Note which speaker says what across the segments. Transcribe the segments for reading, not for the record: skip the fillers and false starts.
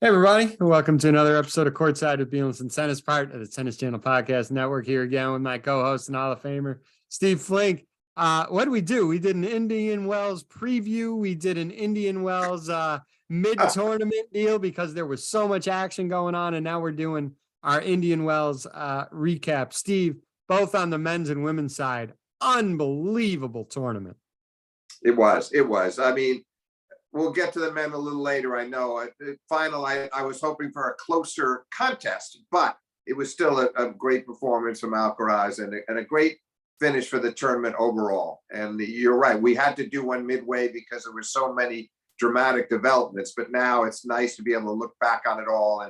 Speaker 1: Hey, everybody, and welcome to another episode of Courtside with Beilinson Tennis, part of the Tennis Channel Podcast Network. Here again with my co-host and Hall of Famer, Steve Flink. What did we do? We did an Indian Wells preview. We did an Indian Wells mid-tournament deal because there was so much action going on, and now we're doing our Indian Wells recap. Steve, both on the men's and women's side, unbelievable tournament.
Speaker 2: It was. I mean, we'll get to the men a little later. I know. I was hoping for a closer contest, but it was still a great performance from Alcaraz and a great finish for the tournament overall. And you're right. We had to do one midway because there were so many dramatic developments, but now it's nice to be able to look back on it all.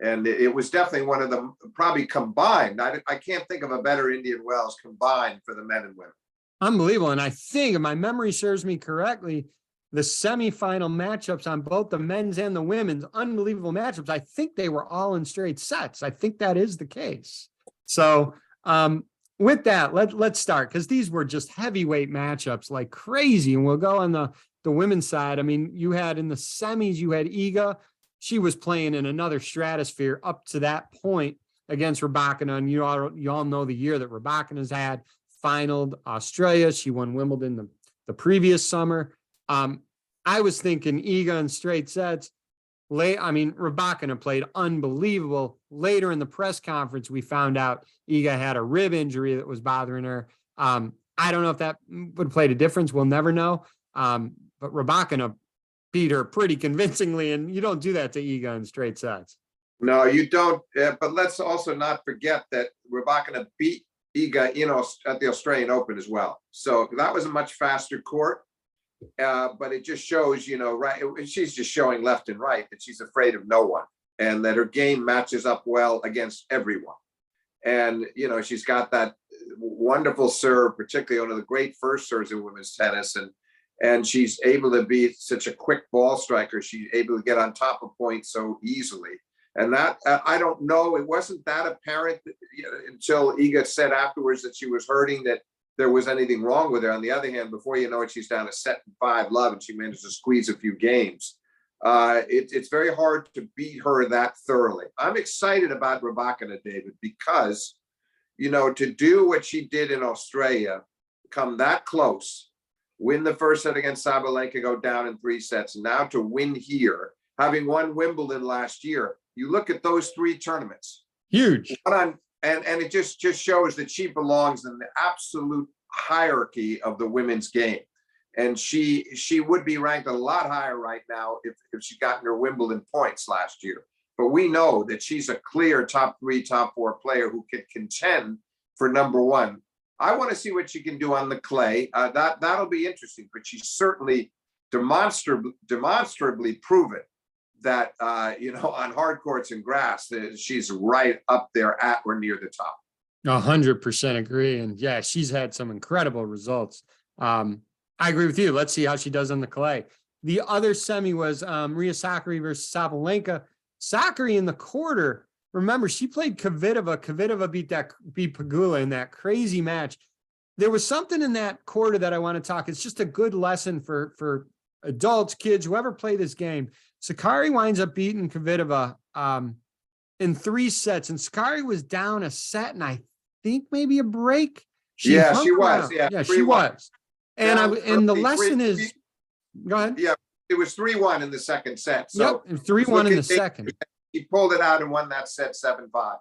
Speaker 2: And it was definitely one of them, probably combined. I can't think of a better Indian Wells combined for the men and women.
Speaker 1: Unbelievable. And I think, if my memory serves me correctly, the semifinal matchups on both the men's and the women's, unbelievable matchups. I think they were all in straight sets. I think that is the case. So with that, let's start, because these were just heavyweight matchups like crazy. And we'll go on the women's side. I mean, you had in the semis, you had Iga. She was playing in another stratosphere up to that point against Rybakina. And you all know the year that Rybakina's had. Finaled Australia. She won Wimbledon the previous summer. I was thinking Iga in straight sets. Rybakina played unbelievable. Later in the press conference, we found out Iga had a rib injury that was bothering her. I don't know if that would have played a difference. We'll never know. But Rybakina beat her pretty convincingly, and you don't do that to Iga in straight sets.
Speaker 2: No, you don't. But let's also not forget that Rybakina beat Iga, at the Australian Open as well. So that was a much faster court. But it just shows, right. She's just showing left and right that she's afraid of no one, and that her game matches up well against everyone. And, she's got that wonderful serve, particularly one of the great first serves in women's tennis. And she's able to be such a quick ball striker. She's able to get on top of points so easily. And that, I don't know, it wasn't that apparent until Iga said afterwards that she was hurting, that there was anything wrong with her. On the other hand, before you know it, she's down to 7-5 love, and she managed to squeeze a few games. It's very hard to beat her that thoroughly. I'm excited about Rybakina, David, because, to do what she did in Australia, come that close, win the first set against Sabalenka, go down in 3 sets, and now to win here, having won Wimbledon last year. You look at those 3 tournaments.
Speaker 1: Huge.
Speaker 2: And it just shows that she belongs in the absolute hierarchy of the women's game. And she would be ranked a lot higher right now if she gotten her Wimbledon points last year. But we know that she's a clear top 3, top 4 player who can contend for number 1. I want to see what she can do on the clay. That'll be interesting, but she's certainly demonstrably proven that, on hard courts and grass, she's right up there at or near the top.
Speaker 1: 100% agree. And yeah, she's had some incredible results. I agree with you. Let's see how she does on the clay. The other semi was Maria Sakkari versus Sabalenka. Sakkari in the quarter, remember, she played Kvitova. Kvitova beat Pegula in that crazy match. There was something in that quarter that I want to talk. It's just a good lesson for adults, kids, whoever play this game. Sakkari winds up beating Kvitova in 3 sets, and Sakkari was down a set, and I think maybe a break.
Speaker 2: She was.
Speaker 1: Yeah, she was. And the lesson is, go ahead.
Speaker 2: Yeah, it was 3-1 in the second set. So
Speaker 1: yep, 3-1 in the second.
Speaker 2: He pulled it out and won that set 7-5.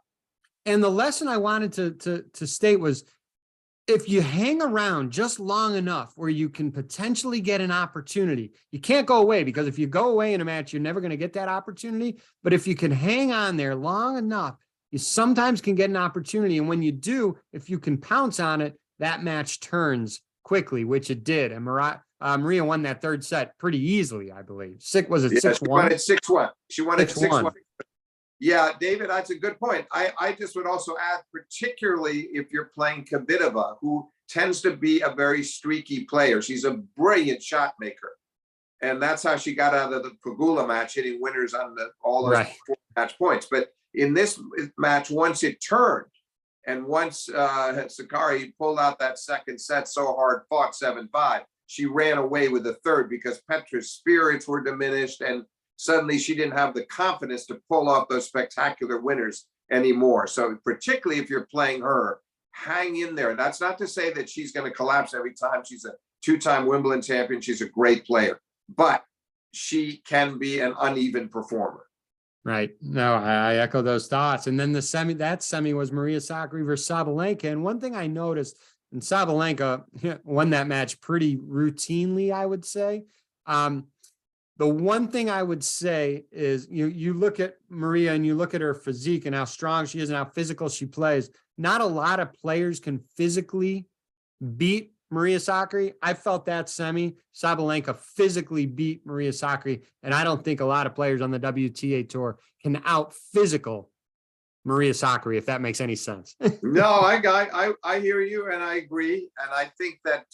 Speaker 1: And the lesson I wanted to state was, if you hang around just long enough where you can potentially get an opportunity, you can't go away, because if you go away in a match, you're never going to get that opportunity. But if you can hang on there long enough, you sometimes can get an opportunity. And when you do, if you can pounce on it, that match turns quickly, which it did. And Maria won that 3rd set pretty easily, I believe. 6-1?
Speaker 2: She won it 6-1. She won it 6-1. Yeah, David, that's a good point. I just would also add, particularly if you're playing Kvitova, who tends to be a very streaky player. She's a brilliant shot maker. And that's how she got out of the Pegula match, hitting winners on all those 4 match points. But in this match, once it turned, and once Sakkari pulled out that second set, so hard fought, 7-5, she ran away with the third, because Petra's spirits were diminished, and suddenly she didn't have the confidence to pull off those spectacular winners anymore. So particularly if you're playing her, hang in there. That's not to say that she's going to collapse every time. She's a two-time Wimbledon champion. She's a great player, but she can be an uneven performer.
Speaker 1: Right. No, I echo those thoughts. And then that semi was Maria Sakkari versus Sabalenka. And one thing I noticed, and Sabalenka won that match pretty routinely, I would say. The one thing I would say is you look at Maria and you look at her physique and how strong she is and how physical she plays. Not a lot of players can physically beat Maria Sakkari. I felt that semi. Sabalenka physically beat Maria Sakkari, and I don't think a lot of players on the WTA tour can out physical Maria Sakkari, if that makes any sense.
Speaker 2: No, I hear you, and I agree, and I think that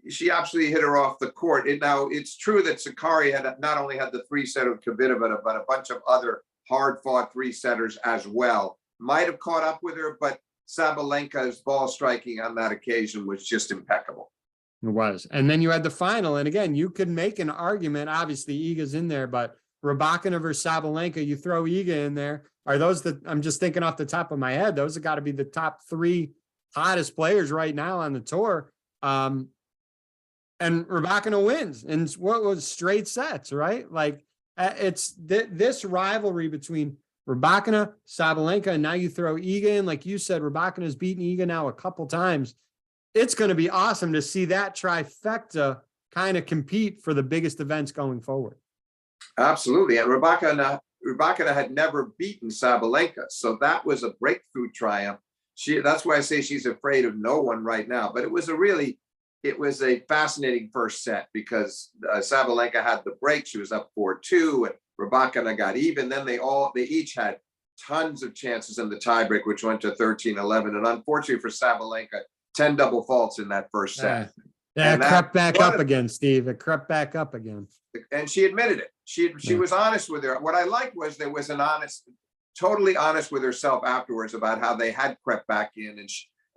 Speaker 2: she absolutely hit her off the court. Now it's true that Sakkari had not only had the 3-set of Kvitova, but a bunch of other hard-fought 3-setters as well. Might have caught up with her, but Sabalenka's ball striking on that occasion was just impeccable.
Speaker 1: It was. And then you had the final. And again, you could make an argument. Obviously, Iga's in there, but Rybakina versus Sabalenka, you throw Iga in there. Are those I'm just thinking off the top of my head, those have got to be the top 3 hottest players right now on the tour. And Rybakina wins. And what was straight sets, right? Like it's this rivalry between Rybakina, Sabalenka, and now you throw Iga in. Like you said, Rybakina's beaten Iga now a couple times. It's going to be awesome to see that trifecta kind of compete for the biggest events going forward.
Speaker 2: Absolutely. And Rybakina had never beaten Sabalenka, so that was a breakthrough triumph. That's why I say she's afraid of no one right now. But it was a fascinating first set because Sabalenka had the break. She was up 4-2, and Rybakina got even. Then they each had tons of chances in the tiebreak, which went to 13-11. And unfortunately for Sabalenka, 10 double faults in that first set.
Speaker 1: Yeah, it crept back up again, Steve. It crept back up again. And
Speaker 2: she admitted it. She was honest with her. What I liked was there was totally honest with herself afterwards about how they had crept back in,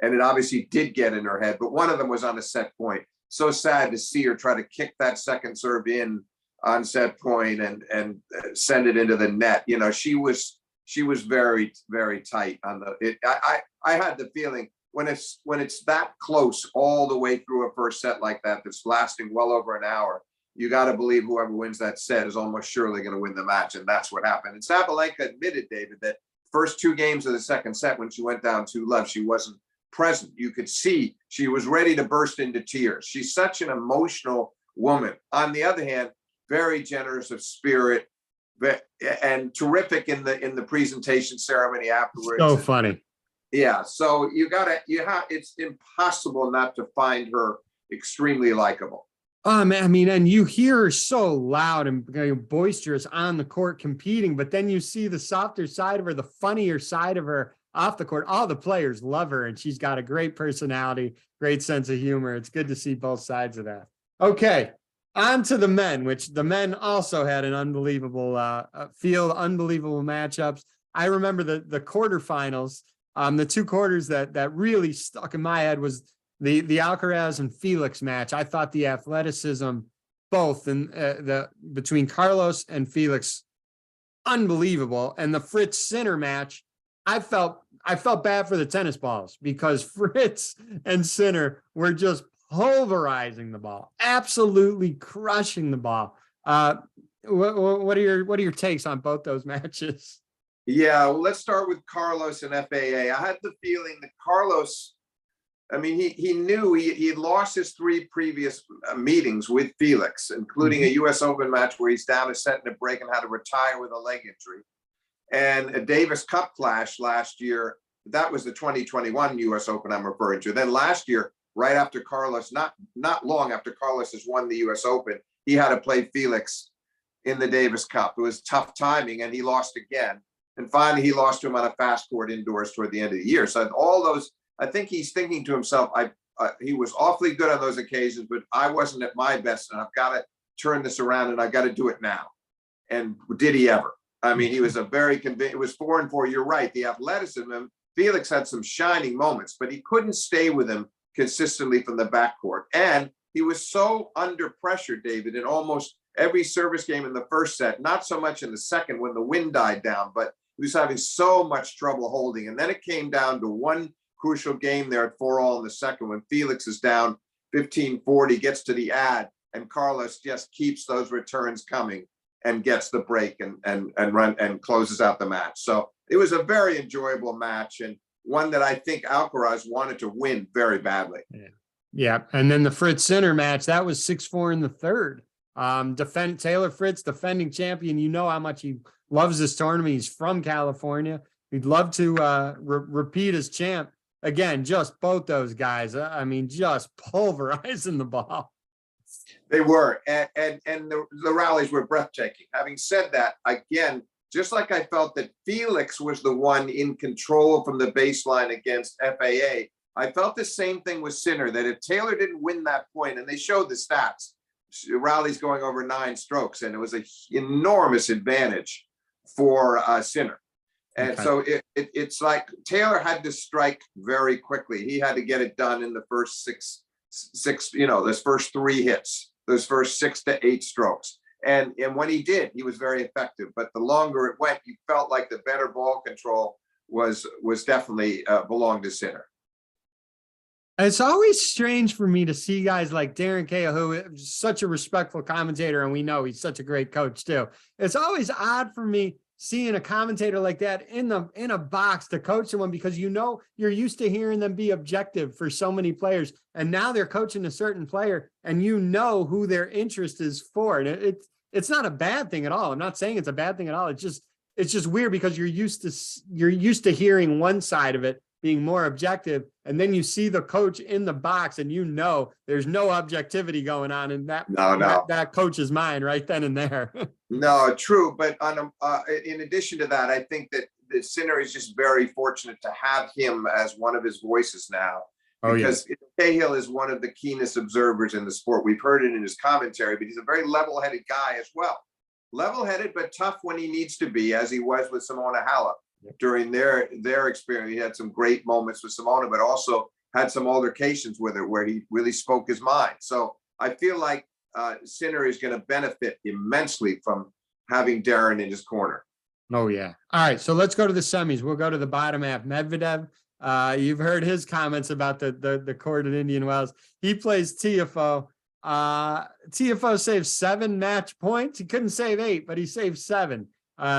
Speaker 2: and it obviously did get in her head. But one of them was on a set point. So sad to see her try to kick that second serve in on set point and send it into the net. She was very, very tight on the. I had the feeling when it's that close all the way through a first set like that, that's lasting well over an hour, you got to believe whoever wins that set is almost surely going to win the match, and that's what happened. And Sabalenka admitted, David, that first 2 games of the second set, when she went down 2-love, she wasn't present. You could see she was ready to burst into tears. She's such an emotional woman. On the other hand, very generous of spirit and terrific in the presentation ceremony afterwards.
Speaker 1: So funny.
Speaker 2: Yeah. So it's impossible not to find her extremely likable.
Speaker 1: Man, I mean, and you hear her so loud and boisterous on the court competing, but then you see the softer side of her, the funnier side of her off the court. All the players love her, and she's got a great personality, great sense of humor. It's good to see both sides of that. Okay, on to the men, which the men also had an unbelievable field, unbelievable matchups. I remember the quarterfinals. The 2 quarters that really stuck in my head was the Alcaraz and Felix match. I thought the athleticism both in between Carlos and Felix, unbelievable. And the Fritz Sinner match, I felt bad for the tennis balls because Fritz and Sinner were just pulverizing the ball, absolutely crushing the ball. What are your takes on both those matches?
Speaker 2: Yeah, well, let's start with Carlos and FAA. I had the feeling that Carlos, I mean, he knew he had lost his 3 previous meetings with Felix, including a U.S. Open match where he's down a set in a break and had to retire with a leg injury, and a Davis Cup clash last year. That was the 2021 U.S. Open I'm referring to. Then last year, right after Carlos, not long after Carlos has won the U.S. Open, he had to play Felix in the Davis Cup. It was tough timing, and he lost again. And finally, he lost to him on a fast court indoors toward the end of the year. So all those, I think he's thinking to himself, he was awfully good on those occasions, but I wasn't at my best, and I've got to turn this around, and I've got to do it now. And did he ever? I mean, he was it was 4-4. You're right. The athleticism, Felix had some shining moments, but he couldn't stay with him consistently from the backcourt. And he was so under pressure, David, in almost every service game in the first set, not so much in the second when the wind died down, but he was having so much trouble holding. And then it came down to one crucial game there at 4-all in the second when Felix is down 15-40, gets to the ad, and Carlos just keeps those returns coming and gets the break and closes out the match. So it was a very enjoyable match, and one that I think Alcaraz wanted to win very badly.
Speaker 1: Yeah. And then the Fritz Sinner match, that was 6-4 in the third. Taylor Fritz, defending champion. You know how much he loves this tournament. He's from California. He'd love to repeat as champ. Again, just both those guys. I mean, just pulverizing the ball.
Speaker 2: They were, and the rallies were breathtaking. Having said that, again, just like I felt that Felix was the one in control from the baseline against FAA, I felt the same thing with Sinner, that if Taylor didn't win that point, and they showed the stats, rallies going over 9 strokes, and it was an enormous advantage for Sinner. And
Speaker 1: okay.
Speaker 2: So it's like Taylor had to strike very quickly. He had to get it done in the first six, those first 3 hits, those first 6 to 8 strokes. And when he did, he was very effective. But the longer it went, you felt like the better ball control was definitely belonged to Sinner.
Speaker 1: It's always strange for me to see guys like Darren Cahill, who is such a respectful commentator, and we know he's such a great coach too. It's always odd for me seeing a commentator like that in a box to coach someone, because you're used to hearing them be objective for so many players, and now they're coaching a certain player and you know who their interest is for. And it's not a bad thing at all. I'm not saying it's a bad thing at all. It's just weird because you're used to hearing one side of it being more objective, and then you see the coach in the box and there's no objectivity going on in that coach's mind right then and there.
Speaker 2: No, true. But in addition to that, I think that the Sinner is just very fortunate to have him as one of his voices now. Because Cahill is one of the keenest observers in the sport. We've heard it in his commentary, but he's a very level-headed guy as well. Level-headed, but tough when he needs to be, as he was with Simona Halep during their experience. He had some great moments with Simona, but also had some altercations with her where he really spoke his mind. So I feel like Sinner is going to benefit immensely from having Darren in his corner.
Speaker 1: Oh, yeah. All right. So let's go to the semis. We'll go to the bottom half. Medvedev, you've heard his comments about the court in Indian Wells. He plays Tiafoe. Tiafoe saved 7 match points. He couldn't save 8, but he saved 7.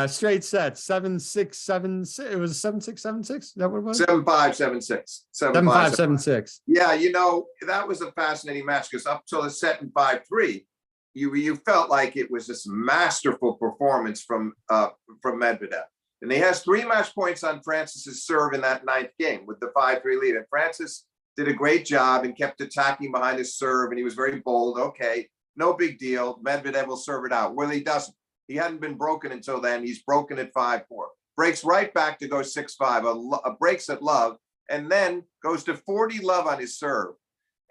Speaker 1: Straight sets, 7-6, 7-6. It was 7-6, 7-6. Is that what it was?
Speaker 2: 7-5, 7-6.
Speaker 1: 7-5, 7-6.
Speaker 2: Yeah, that was a fascinating match because up till the set in 5-3, you felt like it was this masterful performance from Medvedev. And he has 3 match points on Francis's serve in that 9th game with the 5-3 lead. And Francis did a great job and kept attacking behind his serve, and he was very bold. Okay, no big deal. Medvedev will serve it out. Well, he doesn't. He hadn't been broken until then. He's broken at 5-4. Breaks right back to go 6-5, a breaks at love, and then goes to 40 love on his serve.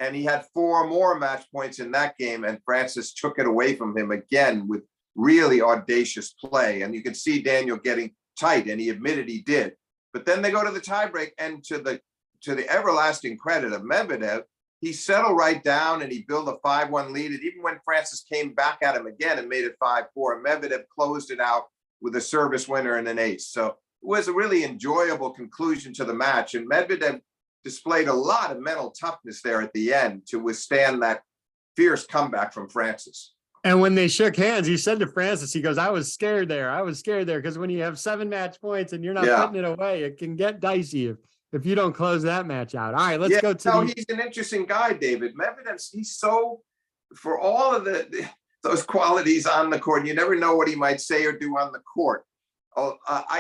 Speaker 2: And he had 4 more match points in that game, and Francis took it away from him again with really audacious play. And you can see Daniel getting tight, and he admitted he did. But then they go to the tiebreak, and to the everlasting credit of Medvedev, he settled right down and he built a 5-1 lead. And even when Francis came back at him again and made it 5-4, Medvedev closed it out with a service winner and an ace. So it was a really enjoyable conclusion to the match. And Medvedev displayed a lot of mental toughness there at the end to withstand that fierce comeback from Francis.
Speaker 1: And when they shook hands, he said to Francis, he goes, I was scared there because when you have 7 match points and you're not putting it away, it can get dicey if you don't close that match out. All right, let's go to
Speaker 2: he's an interesting guy, David. Medvedev, he's so, for all of those qualities on the court, you never know what he might say or do on the court.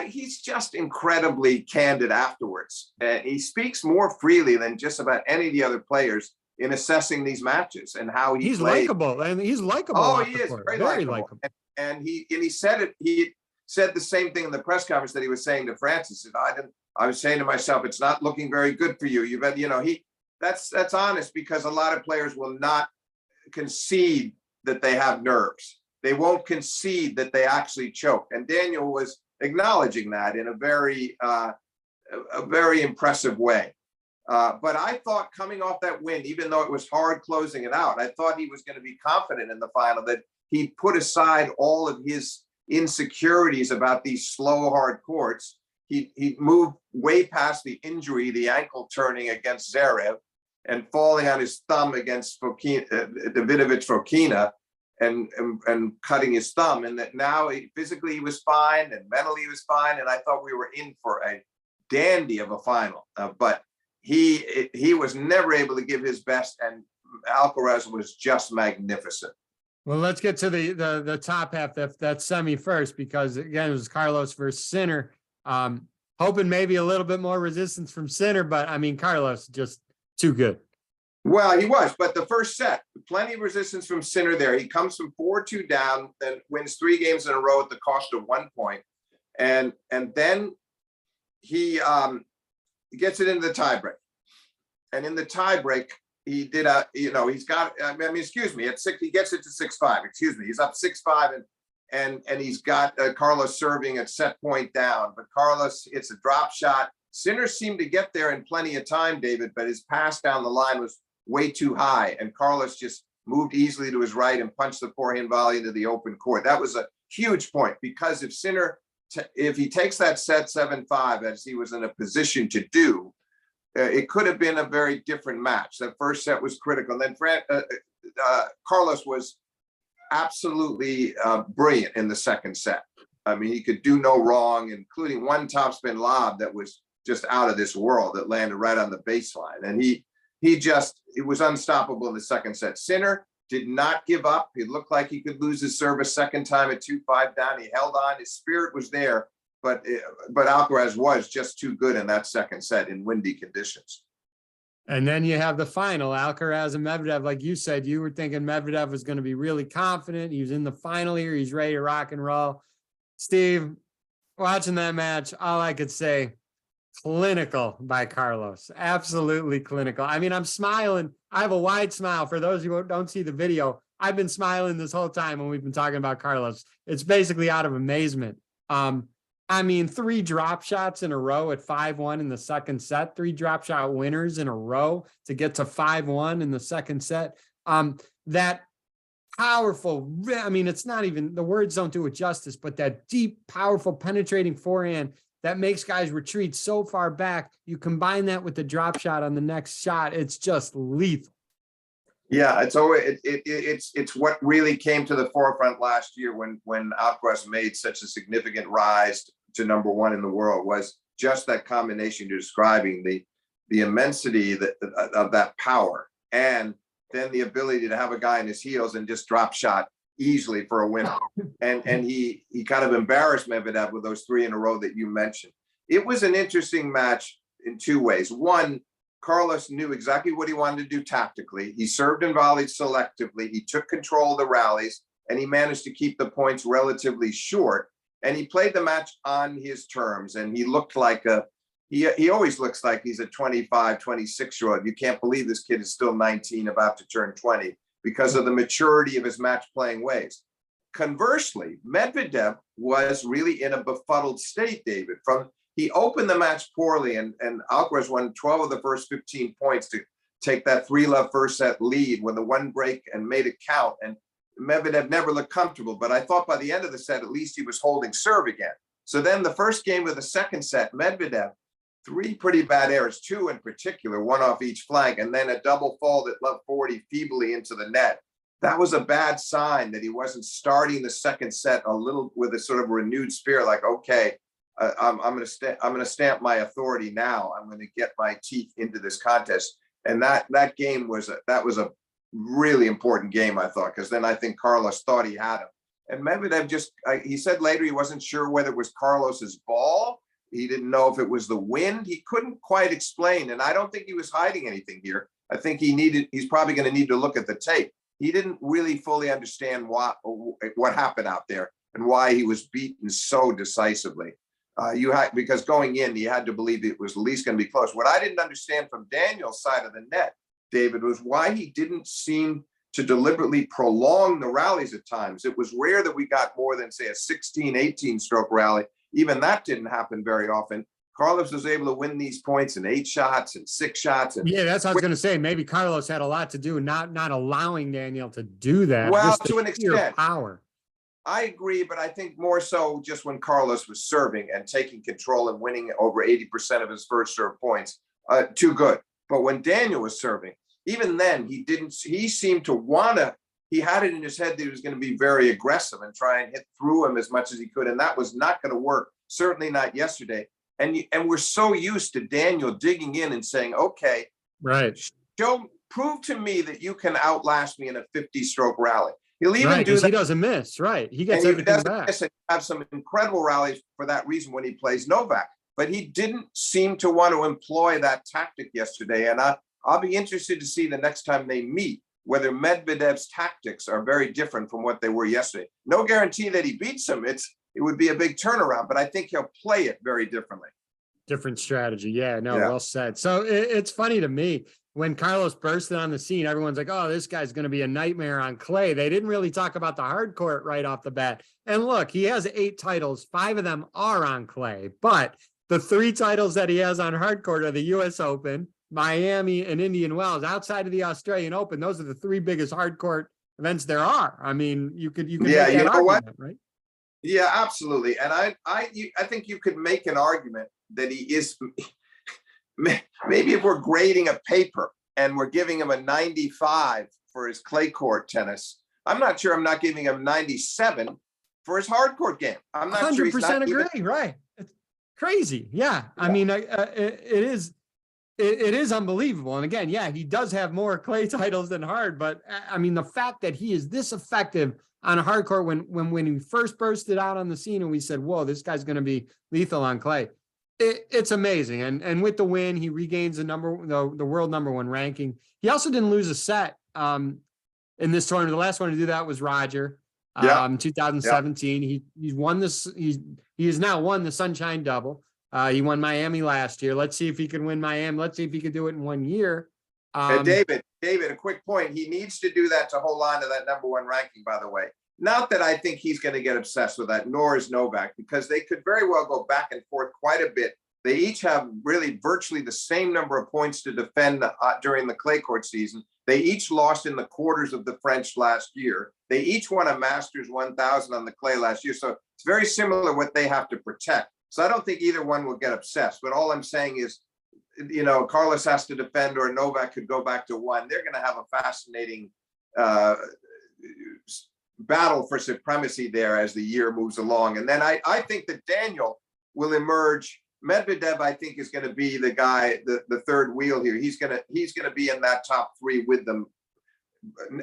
Speaker 2: He's just incredibly candid afterwards. And he speaks more freely than just about any of the other players in assessing these matches and how he's
Speaker 1: likable. And he's likable.
Speaker 2: Oh, he is very likable. And he said it. He said the same thing in the press conference that he was saying to Francis. I was saying to myself, it's not looking very good for you. You bet, that's honest, because a lot of players will not concede that they have nerves. They won't concede that they actually choke. And Daniel was acknowledging that in a very impressive way. But I thought coming off that win, even though it was hard closing it out, I thought he was going to be confident in the final, that he put aside all of his insecurities about these slow, hard courts. He moved way past the injury, the ankle turning against Zverev, and falling on his thumb against Davidovich Fokina, and cutting his thumb. And that now physically he was fine and mentally he was fine. And I thought we were in for a dandy of a final. But he was never able to give his best, and Alcaraz was just magnificent.
Speaker 1: Well, let's get to the top half, that semi first, because again, it was Carlos versus Sinner. Hoping maybe a little bit more resistance from Sinner, but I mean, Carlos just too good.
Speaker 2: Well, he was, but the first set, plenty of resistance from Sinner there. He comes from 4-2 down, then wins 3 games in a row at the cost of 1 point. And then he gets it into the tiebreak. And in the tiebreak, he did he's got, at 6, he gets it to 6-5, he's up 6-5, and he's got Carlos serving at set point down, but Carlos hits a drop shot. Sinner seemed to get there in plenty of time, David, but his pass down the line was way too high, and Carlos just moved easily to his right and punched the forehand volley into the open court. That was a huge point, because if Sinner, if he takes that set 7-5, as he was in a position to do, it could have been a very different match. That first set was critical. Then Carlos was absolutely brilliant in the second set. I mean, he could do no wrong, including one topspin lob that was just out of this world that landed right on the baseline. And it was unstoppable in the second set. Sinner did not give up. He looked like he could lose his serve a second time at 2-5 down. He held on. His spirit was there, but Alcaraz was just too good in that second set in windy conditions.
Speaker 1: And then you have the final, Alcaraz and Medvedev. Like you said, you were thinking Medvedev was going to be really confident. He was in the final here. He's ready to rock and roll. Steve, watching that match, all I could say, clinical by Carlos. Absolutely clinical. I mean, I'm smiling. I have a wide smile. For those who don't see the video, I've been smiling this whole time when we've been talking about Carlos. It's basically out of amazement. I mean, 3 drop shots in a row at 5-1 in the second set, 3 drop shot winners in a row to get to 5-1 in the second set. That powerful, I mean, it's not even, the words don't do it justice, but that deep, powerful, penetrating forehand that makes guys retreat so far back. You combine that with the drop shot on the next shot, it's just lethal.
Speaker 2: Yeah, it's what really came to the forefront last year when Alcaraz made such a significant rise to number 1 in the world, was just that combination you're describing, the immensity of that power, and then the ability to have a guy in his heels and just drop shot easily for a win. And he kind of embarrassed Medvedev with those 3 in a row that you mentioned. It was an interesting match in 2 ways. One, Carlos knew exactly what he wanted to do tactically. He served and volleyed selectively. He took control of the rallies, and he managed to keep the points relatively short. And he played the match on his terms. And he looked like he always looks like he's a 25, 26-year-old. You can't believe this kid is still 19, about to turn 20, because of the maturity of his match playing ways. Conversely, Medvedev was really in a befuddled state, David. He opened the match poorly, and Alcaraz won 12 of the first 15 points to take that 3-love first set lead with a 1 break and made it count. And Medvedev never looked comfortable, but I thought by the end of the set, at least he was holding serve again. So then the first game of the second set, Medvedev, 3 pretty bad errors, 2 in particular, 1 off each flank, and then a double fault at love 40 feebly into the net. That was a bad sign that he wasn't starting the second set a little with a sort of renewed spirit, like, okay, I'm going to stamp my authority now. I'm going to get my teeth into this contest. And that game was a really important game, I thought, because then I think Carlos thought he had him. And Medvedev he said later he wasn't sure whether it was Carlos's ball. He didn't know if it was the wind. He couldn't quite explain. And I don't think he was hiding anything here. I think he's probably going to need to look at the tape. He didn't really fully understand what happened out there and why he was beaten so decisively. Because going in, you had to believe it was at least going to be close. What I didn't understand from Daniel's side of the net, David, was why he didn't seem to deliberately prolong the rallies at times. It was rare that we got more than, say, a 16, 18 stroke rally. Even that didn't happen very often. Carlos was able to win these points in 8 shots and 6 shots. And
Speaker 1: Yeah, that's what I was going to say. Maybe Carlos had a lot to do, not allowing Daniel to do that.
Speaker 2: well,
Speaker 1: Just the
Speaker 2: to an
Speaker 1: sheer
Speaker 2: extent,
Speaker 1: power.
Speaker 2: I agree, but I think more so just when Carlos was serving and taking control and winning over 80% of his first serve points, too good. But when Daniel was serving, even then he seemed to want to, he had it in his head that he was going to be very aggressive and try and hit through him as much as he could. And that was not going to work. Certainly not yesterday. And we're so used to Daniel digging in and saying, okay,
Speaker 1: right,
Speaker 2: prove to me that you can outlast me in a 50-stroke rally. He'll even do that.
Speaker 1: He doesn't miss, right? He gets everything back.
Speaker 2: And have some incredible rallies for that reason when he plays Novak. But he didn't seem to want to employ that tactic yesterday. And I'll be interested to see the next time they meet whether Medvedev's tactics are very different from what they were yesterday. No guarantee that he beats him. It would be a big turnaround, but I think he'll play it very differently.
Speaker 1: Different strategy. Yeah, no, well said. So it's funny to me when Carlos bursted on the scene, everyone's like, oh, this guy's going to be a nightmare on clay. They didn't really talk about the hard court right off the bat. And look, he has 8 titles. 5 of them are on clay, but the 3 titles that he has on hard court are the US Open, Miami, and Indian Wells. Outside of the Australian Open, those are the 3 biggest hard court events there are. I mean, you could make that argument, right?
Speaker 2: Yeah, absolutely. And I think you could make an argument that he is, maybe if we're grading a paper and we're giving him a 95 for his clay court tennis, I'm not sure I'm not giving him 97 for his hard court game. I'm not 100% sure he's not
Speaker 1: agree,
Speaker 2: even...
Speaker 1: right? It's crazy. Yeah. I mean, it is unbelievable. And again, yeah, he does have more clay titles than hard, but I mean, the fact that he is this effective on a hard court when he first bursted out on the scene and we said, whoa, this guy's going to be lethal on clay. It's amazing. And with the win, he regains the world #1 ranking. He also didn't lose a set in this tournament. The last one to do that was Roger. 2017. He's won this. He has now won the Sunshine Double. He won Miami last year. Let's see if he can win Miami. Let's see if he can do it in 1 year.
Speaker 2: David, a quick point. He needs to do that to hold on to that #1 ranking, by the way. Not that I think he's going to get obsessed with that, nor is Novak, because they could very well go back and forth quite a bit. They each have really virtually the same number of points to defend during the clay court season. They each lost in the quarters of the French last year. They each won a Masters 1000 on the clay last year. So it's very similar what they have to protect. So I don't think either one will get obsessed. But all I'm saying is, Carlos has to defend or Novak could go back to 1. They're going to have a fascinating battle for supremacy there as the year moves along. And then I think that Daniel will emerge. Medvedev, I think, is going to be the guy, the third wheel here. He's going to be in that top 3 with them.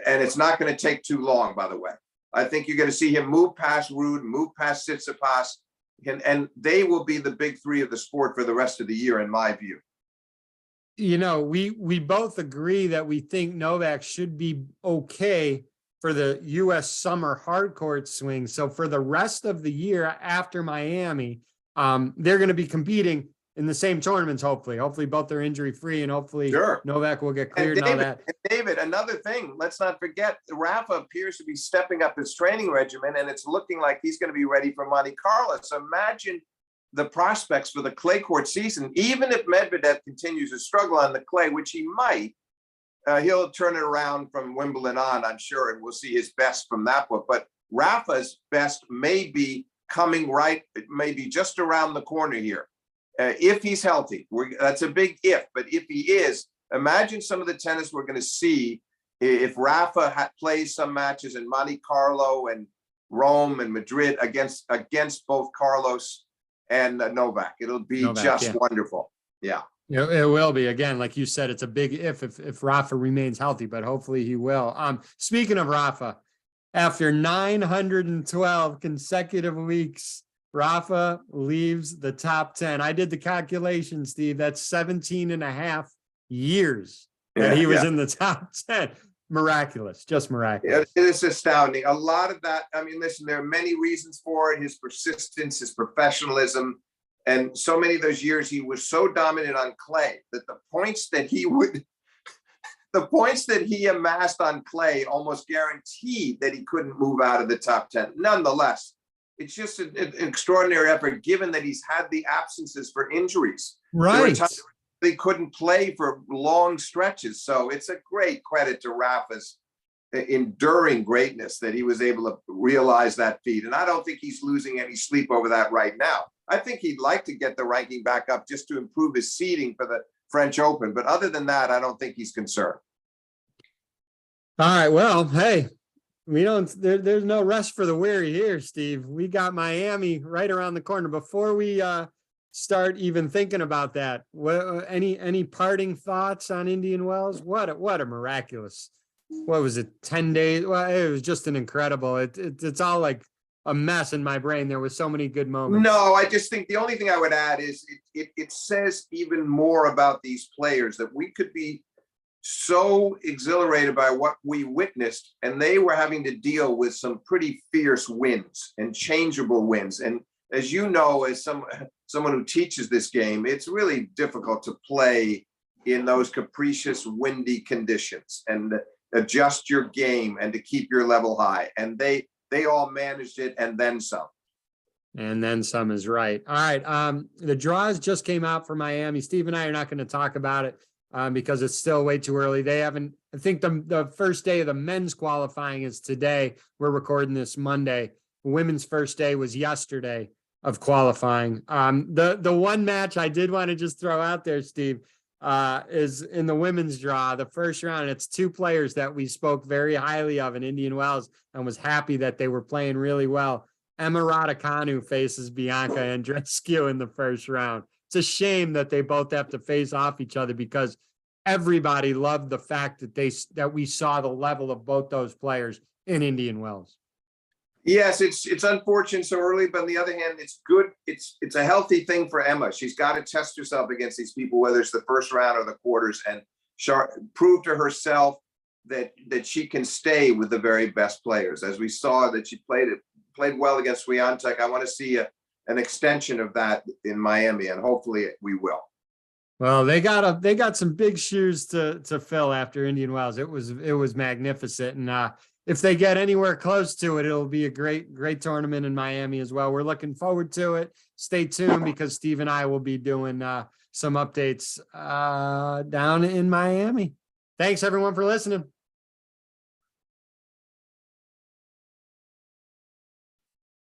Speaker 2: And it's not going to take too long, by the way. I think you're going to see him move past Ruud, move past Tsitsipas, and they will be the big 3 of the sport for the rest of the year, in my view.
Speaker 1: We both agree that we think Novak should be okay for the U.S. summer hard court swing. So for the rest of the year after Miami, they're going to be competing in the same tournaments, hopefully. Hopefully both are injury-free, and hopefully Novak will get cleared and all that.
Speaker 2: And David, another thing, let's not forget, Rafa appears to be stepping up his training regimen, and it's looking like he's going to be ready for Monte Carlo. So imagine the prospects for the clay court season. Even if Medvedev continues to struggle on the clay, which he might, he'll turn it around from Wimbledon on, I'm sure, and we'll see his best from that one. But Rafa's best may be coming maybe just around the corner here. If he's healthy, that's a big if, but if he is, imagine some of the tennis we're going to see if Rafa plays some matches in Monte Carlo and Rome and Madrid against both Carlos and Novak. It'll be wonderful. Yeah.
Speaker 1: It will be. Again, like you said, it's a big if Rafa remains healthy, but hopefully he will. Speaking of Rafa, after 912 consecutive weeks, Rafa leaves the top 10. I did the calculation, Steve. That's 17 and a half years that he was in the top 10. Miraculous, just miraculous.
Speaker 2: It is astounding. A lot of that, I mean, listen, there are many reasons for it. His persistence, his professionalism, and so many of those years he was so dominant on clay that the points that he amassed on clay almost guaranteed that he couldn't move out of the top 10. Nonetheless, it's just an extraordinary effort, given that he's had the absences for injuries. There were
Speaker 1: Right.
Speaker 2: times they couldn't play for long stretches. So it's a great credit to Rafa's enduring greatness that he was able to realize that feat. And I don't think he's losing any sleep over that right now. I think he'd like to get the ranking back up just to improve his seeding for the French Open. But other than that, I don't think he's concerned.
Speaker 1: All right. Well, hey, there's no rest for the weary here, Steve. We got Miami right around the corner. Before we start even thinking about that, any parting thoughts on Indian Wells? What a miraculous, what was it, 10 days? Well, it was just an incredible, it's all like a mess in my brain. There was so many good moments.
Speaker 2: No, I just think the only thing I would add is it says even more about these players that we could be so exhilarated by what we witnessed, and they were having to deal with some pretty fierce winds and changeable winds. And as you know, as someone who teaches this game, it's really difficult to play in those capricious, windy conditions and adjust your game and to keep your level high. And they all managed it, and then some.
Speaker 1: And then some is right. All right. The draws just came out for Miami. Steve and I are not going to talk about it because it's still way too early. They haven't, I think the first day of the men's qualifying is today. We're recording this Monday. Women's first day was yesterday of qualifying. The one match I did want to just throw out there, Steve, is in the women's draw, the first round. It's two players that we spoke very highly of in Indian Wells and was happy that they were playing really well. Emma Raducanu faces Bianca Andreescu in the first round. It's a shame that they both have to face off each other because everybody loved the fact that we saw the level of both those players in Indian Wells.
Speaker 2: Yes, it's unfortunate so early, but on the other hand, it's good. It's a healthy thing for Emma. She's got to test herself against these people, whether it's the first round or the quarters, and prove to herself that she can stay with the very best players. As we saw that she played well against Swiatek. I want to see an extension of that in Miami, and hopefully we will.
Speaker 1: Well, they got some big shoes to fill after Indian Wells. It was magnificent, and if they get anywhere close to it, it'll be a great tournament in Miami as well. We're looking forward to it. Stay tuned because Steve and I will be doing some updates down in Miami. Thanks everyone for listening.